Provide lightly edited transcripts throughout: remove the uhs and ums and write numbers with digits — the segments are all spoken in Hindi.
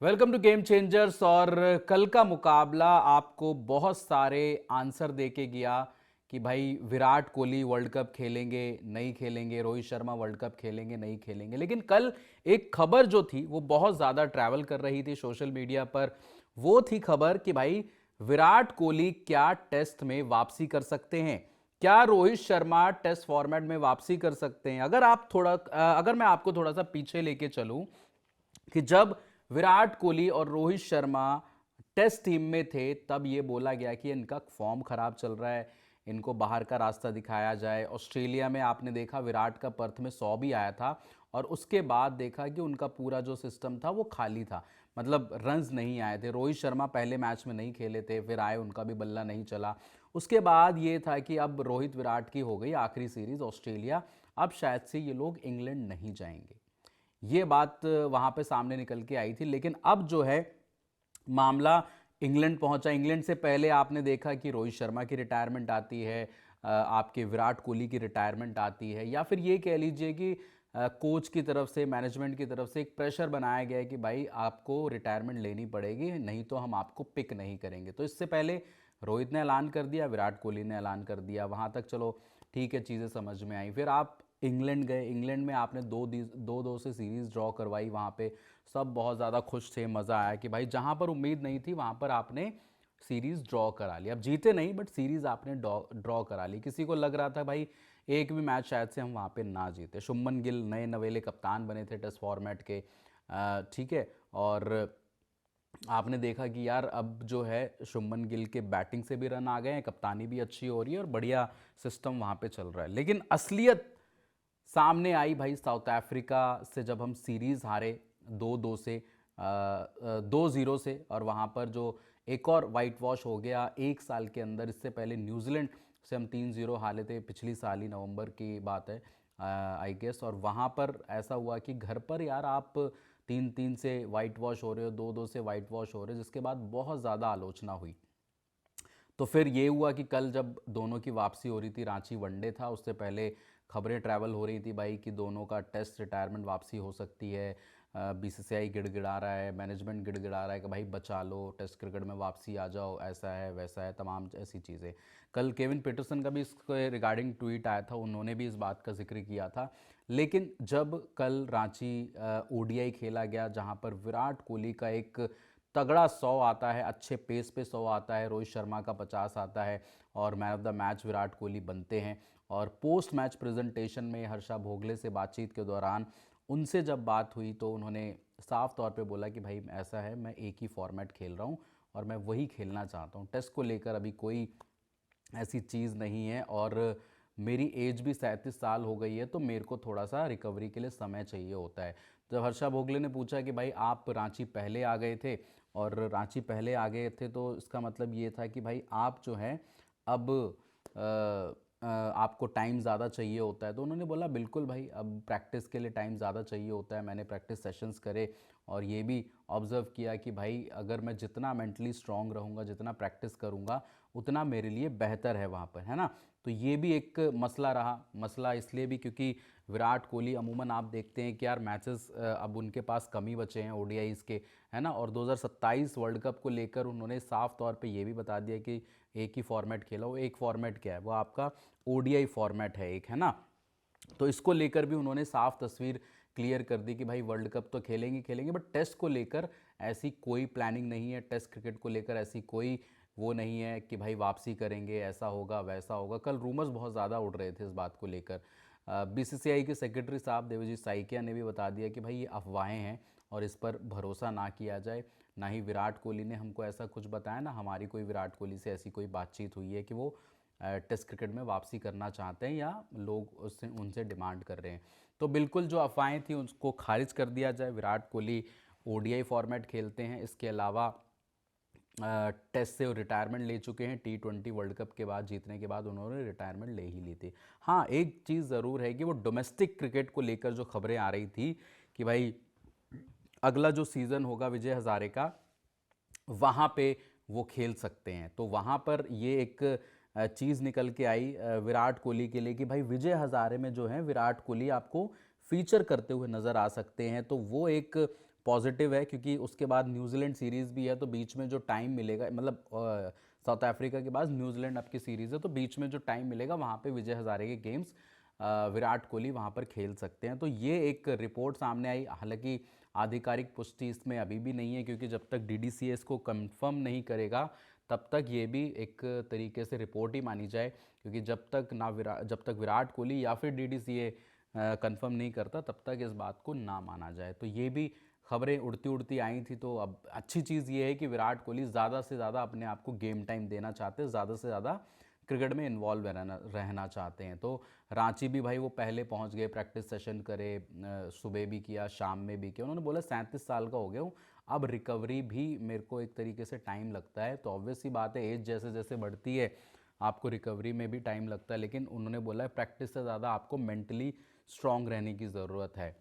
Welcome to game changers. और कल का मुकाबला आपको बहुत सारे आंसर दे के गया कि भाई विराट कोहली वर्ल्ड कप खेलेंगे नहीं खेलेंगे, रोहित शर्मा वर्ल्ड कप खेलेंगे नहीं खेलेंगे। लेकिन कल एक खबर जो थी वो बहुत ज़्यादा ट्रैवल कर रही थी सोशल मीडिया पर। वो थी खबर कि भाई विराट कोहली क्या टेस्ट में वापसी कर सकते हैं, क्या रोहित शर्मा टेस्ट फॉर्मेट में वापसी कर सकते हैं। अगर मैं आपको थोड़ा सा पीछे लेके चलूं कि जब विराट कोहली और रोहित शर्मा टेस्ट टीम में थे तब ये बोला गया कि इनका फॉर्म खराब चल रहा है, इनको बाहर का रास्ता दिखाया जाए। ऑस्ट्रेलिया में आपने देखा विराट का पर्थ में 100 भी आया था और उसके बाद देखा कि उनका पूरा जो सिस्टम था वो खाली था, मतलब रन्स नहीं आए थे। रोहित शर्मा पहले मैच में नहीं खेले थे, फिर आए, उनका भी बल्ला नहीं चला। उसके बाद ये था कि अब रोहित विराट की हो गई आखिरी सीरीज ऑस्ट्रेलिया, अब शायद से ये लोग इंग्लैंड नहीं जाएंगे। ये बात वहां पे सामने निकल के आई थी। लेकिन अब जो है मामला इंग्लैंड पहुंचा। इंग्लैंड से पहले आपने देखा कि रोहित शर्मा की रिटायरमेंट आती है, आपके विराट कोहली की रिटायरमेंट आती है, या फिर ये कह लीजिए कि कोच की तरफ से, मैनेजमेंट की तरफ से एक प्रेशर बनाया गया है कि भाई आपको रिटायरमेंट लेनी पड़ेगी, नहीं तो हम आपको पिक नहीं करेंगे। तो इससे पहले रोहित ने ऐलान कर दिया, विराट कोहली ने ऐलान कर दिया, वहाँ तक चलो ठीक है, चीज़ें समझ में आई। फिर आप इंग्लैंड गए, इंग्लैंड में आपने दो दो से सीरीज़ ड्रॉ करवाई। वहाँ पे सब बहुत ज़्यादा खुश थे, मज़ा आया कि भाई जहाँ पर उम्मीद नहीं थी वहाँ पर आपने सीरीज़ ड्रॉ करा ली। अब जीते नहीं बट सीरीज़ आपने ड्रॉ करा ली। किसी को लग रहा था भाई एक भी मैच शायद से हम वहाँ पे ना जीते। शुभमन गिल नए नवेले कप्तान बने थे टेस्ट फॉर्मेट के, ठीक है। और आपने देखा कि यार अब जो है शुभमन गिल के बैटिंग से भी रन आ गए हैं, कप्तानी भी अच्छी हो रही है और बढ़िया सिस्टम वहाँ पे चल रहा है। लेकिन असलियत सामने आई भाई साउथ अफ्रीका से, जब हम सीरीज़ हारे 2-2 से, 2-0 से। और वहाँ पर जो एक और वाइट वॉश हो गया एक साल के अंदर। इससे पहले न्यूजीलैंड से हम 3-0 हारे थे, पिछली साल ही नवंबर की बात है आई गेस। और वहाँ पर ऐसा हुआ कि घर पर यार आप 3-3 से वाइट वॉश हो रहे हो, 2-2 से वाइट वॉश हो रहे हो, जिसके बाद बहुत ज़्यादा आलोचना हुई। तो फिर ये हुआ कि कल जब दोनों की वापसी हो रही थी, रांची वनडे था, उससे पहले खबरें ट्रैवल हो रही थी भाई कि दोनों का टेस्ट रिटायरमेंट वापसी हो सकती है। बीसीसीआई गिड़गिड़ा रहा है, मैनेजमेंट गिड़गिड़ा रहा है कि भाई बचा लो, टेस्ट क्रिकेट में वापसी आ जाओ, ऐसा है वैसा है, तमाम ऐसी चीज़ें। कल केविन पीटरसन का भी इसके रिगार्डिंग ट्वीट आया था, उन्होंने भी इस बात का जिक्र किया था। लेकिन जब कल रांची ओडीआई खेला गया जहां पर विराट कोहली का एक तगड़ा 100 आता है, अच्छे पेस पे 100 आता है, रोहित शर्मा का 50 आता है और man of the match Virat Kohli बनते हैं। और पोस्ट मैच प्रेजेंटेशन में हर्षा भोगले से बातचीत के दौरान उनसे जब बात हुई तो उन्होंने साफ तौर पे बोला कि भाई ऐसा है, मैं एक ही फॉर्मेट खेल रहा हूँ और मैं वही खेलना चाहता हूँ। टेस्ट को लेकर अभी कोई ऐसी चीज़ नहीं है और मेरी एज भी 37 साल हो गई है, तो मेरे को थोड़ा सा रिकवरी के लिए समय चाहिए होता है। जब हर्षा भोगले ने पूछा कि भाई आप रांची पहले आ गए थे, और रांची पहले आ गए थे तो इसका मतलब ये था कि भाई आप जो हैं अब आपको टाइम ज़्यादा चाहिए होता है। तो उन्होंने बोला बिल्कुल भाई, अब प्रैक्टिस के लिए टाइम ज़्यादा चाहिए होता है। मैंने प्रैक्टिस सेशंस करे और ये भी ऑब्ज़र्व किया कि भाई अगर मैं जितना मेंटली स्ट्रांग रहूँगा, जितना प्रैक्टिस करूँगा, उतना मेरे लिए बेहतर है वहाँ पर, है ना। तो ये भी एक मसला रहा। मसला इसलिए भी क्योंकि विराट कोहली अमूमन आप देखते हैं कि यार मैचेस अब उनके पास कम ही बचे हैं ओडीआईज़ के, है ना। और 2027 वर्ल्ड कप को लेकर उन्होंने साफ तौर पे ये भी बता दिया कि एक ही फॉर्मेट खेला। वो एक फॉर्मेट क्या है, वो आपका ओडीआई फॉर्मेट है एक, है ना। तो इसको लेकर भी उन्होंने साफ तस्वीर क्लियर कर दी कि भाई वर्ल्ड कप तो खेलेंगे खेलेंगे, बट टेस्ट को लेकर ऐसी कोई प्लानिंग नहीं है। टेस्ट क्रिकेट को लेकर ऐसी कोई वो नहीं है कि भाई वापसी करेंगे, ऐसा होगा वैसा होगा। कल रूमर्स बहुत ज़्यादा उड़ रहे थे इस बात को लेकर। बीसीसीआई के सेक्रेटरी साहब देवजीत साइकिया ने भी बता दिया कि भाई ये अफवाहें हैं और इस पर भरोसा ना किया जाए। ना ही विराट कोहली ने हमको ऐसा कुछ बताया, ना हमारी कोई विराट कोहली से ऐसी कोई बातचीत हुई है कि वो टेस्ट क्रिकेट में वापसी करना चाहते हैं या लोग उससे उनसे डिमांड कर रहे हैं। तो बिल्कुल जो अफवाहें थी उसको खारिज कर दिया जाए। विराट कोहली ओडीआई फॉर्मेट खेलते हैं, इसके अलावा टेस्ट से वो रिटायरमेंट ले चुके हैं। T20 वर्ल्ड कप के बाद जीतने के बाद उन्होंने रिटायरमेंट ले ही ली थी। हाँ, एक चीज़ ज़रूर है कि वो डोमेस्टिक क्रिकेट को लेकर जो खबरें आ रही थी कि भाई अगला जो सीज़न होगा विजय हज़ारे का, वहाँ पे वो खेल सकते हैं। तो वहाँ पर ये एक चीज़ निकल के आई विराट कोहली के लिए कि भाई विजय हज़ारे में जो है विराट कोहली आपको फीचर करते हुए नज़र आ सकते हैं। तो वो एक पॉजिटिव है, क्योंकि उसके बाद न्यूजीलैंड सीरीज़ भी है, तो बीच में जो टाइम मिलेगा, मतलब साउथ अफ्रीका के बाद न्यूजीलैंड आपकी सीरीज़ है, तो बीच में जो टाइम मिलेगा वहाँ पे विजय हज़ारे के गेम्स विराट कोहली वहाँ पर खेल सकते हैं। तो ये एक रिपोर्ट सामने आई, हालांकि आधिकारिक पुष्टि इसमें अभी भी नहीं है, क्योंकि जब तक डीडीसीएस को कंफर्म नहीं करेगा तब तक ये भी एक तरीके से रिपोर्ट ही मानी जाए, क्योंकि जब तक विराट कोहली या फिर डीडीसीए कंफर्म नहीं करता तब तक इस बात को ना माना जाए। तो ये भी खबरें उड़ती उड़ती आई थी। तो अब अच्छी चीज़ ये है कि विराट कोहली ज़्यादा से ज़्यादा अपने आप को गेम टाइम देना चाहते हैं, ज़्यादा से ज़्यादा क्रिकेट में इन्वॉल्व रहना चाहते हैं। तो रांची भी भाई वो पहले पहुंच गए, प्रैक्टिस सेशन करे, सुबह भी किया, शाम में भी किया। उन्होंने बोला 37 साल का हो गया हूँ, अब रिकवरी भी मेरे को एक तरीके से टाइम लगता है। तो ऑब्वियस सी बात है, एज जैसे जैसे बढ़ती है आपको रिकवरी में भी टाइम लगता है, लेकिन उन्होंने बोला है प्रैक्टिस से ज़्यादा आपको मेंटली स्ट्रांग रहने की ज़रूरत है।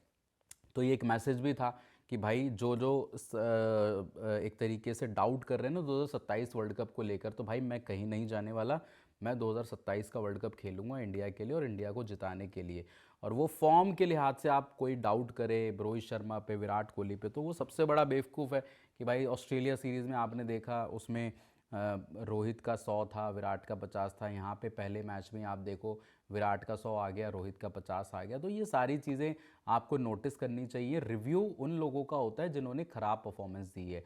तो ये एक मैसेज भी था कि भाई जो जो एक तरीके से डाउट कर रहे हैं ना 2027 वर्ल्ड कप को लेकर, तो भाई मैं कहीं नहीं जाने वाला, मैं 2027 का वर्ल्ड कप खेलूंगा इंडिया के लिए और इंडिया को जिताने के लिए। और वो फॉर्म के लिहाज से आप कोई डाउट करे रोहित शर्मा पे, विराट कोहली पे, तो वो सबसे बड़ा बेवकूफ़ है। कि भाई ऑस्ट्रेलिया सीरीज़ में आपने देखा, उसमें रोहित का 100 था, विराट का 50 था। यहाँ पे पहले मैच में आप देखो विराट का 100 आ गया, रोहित का 50 आ गया। तो ये सारी चीज़ें आपको नोटिस करनी चाहिए। रिव्यू उन लोगों का होता है जिन्होंने ख़राब परफॉर्मेंस दी है।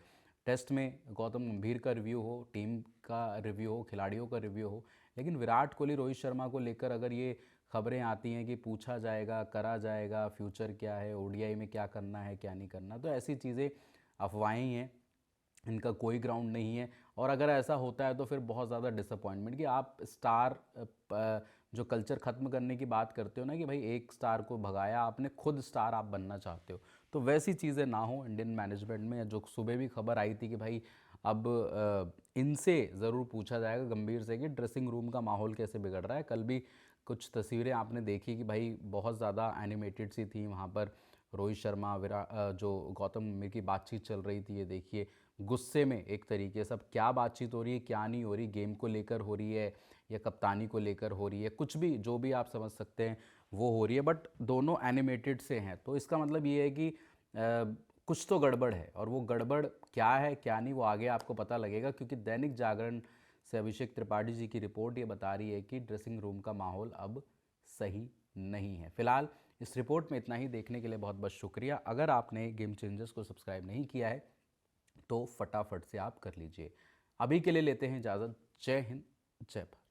टेस्ट में गौतम गंभीर का रिव्यू हो, टीम का रिव्यू हो, खिलाड़ियों का रिव्यू हो, लेकिन विराट कोहली रोहित शर्मा को लेकर अगर ये खबरें आती हैं कि पूछा जाएगा, करा जाएगा, फ्यूचर क्या है, ओडीआई में क्या करना है क्या नहीं करना, तो ऐसी चीज़ें अफवाहें ही हैं, इनका कोई ग्राउंड नहीं है। और अगर ऐसा होता है तो फिर बहुत ज़्यादा डिसअपॉइंटमेंट कि आप स्टार जो कल्चर ख़त्म करने की बात करते हो ना, कि भाई एक स्टार को भगाया आपने, खुद स्टार आप बनना चाहते हो, तो वैसी चीज़ें ना हो इंडियन मैनेजमेंट में। जो सुबह भी खबर आई थी कि भाई अब इनसे ज़रूर पूछा जाएगा गंभीर से कि ड्रेसिंग रूम का माहौल कैसे बिगड़ रहा है। कल भी कुछ तस्वीरें आपने देखी कि भाई बहुत ज़्यादा एनिमेटेड सी थी वहाँ पर, रोहित शर्मा जो गौतम गंभीर की बातचीत चल रही थी, ये देखिए गुस्से में एक तरीके से। अब क्या बातचीत हो रही है क्या नहीं हो रही, गेम को लेकर हो रही है या कप्तानी को लेकर हो रही है, कुछ भी जो भी आप समझ सकते हैं वो हो रही है, बट दोनों एनिमेटेड से हैं। तो इसका मतलब ये है कि कुछ तो गड़बड़ है, और वो गड़बड़ क्या है क्या नहीं वो आगे आपको पता लगेगा, क्योंकि दैनिक जागरण से अभिषेक त्रिपाठी जी की रिपोर्ट ये बता रही है कि ड्रेसिंग रूम का माहौल अब सही नहीं है। फिलहाल इस रिपोर्ट में इतना ही। देखने के लिए बहुत बहुत शुक्रिया। अगर आपने गेम चेंजर्स को सब्सक्राइब नहीं किया है तो फटाफट से आप कर लीजिए। अभी के लिए लेते हैं इजाज़त। जय हिंद, जय भारत।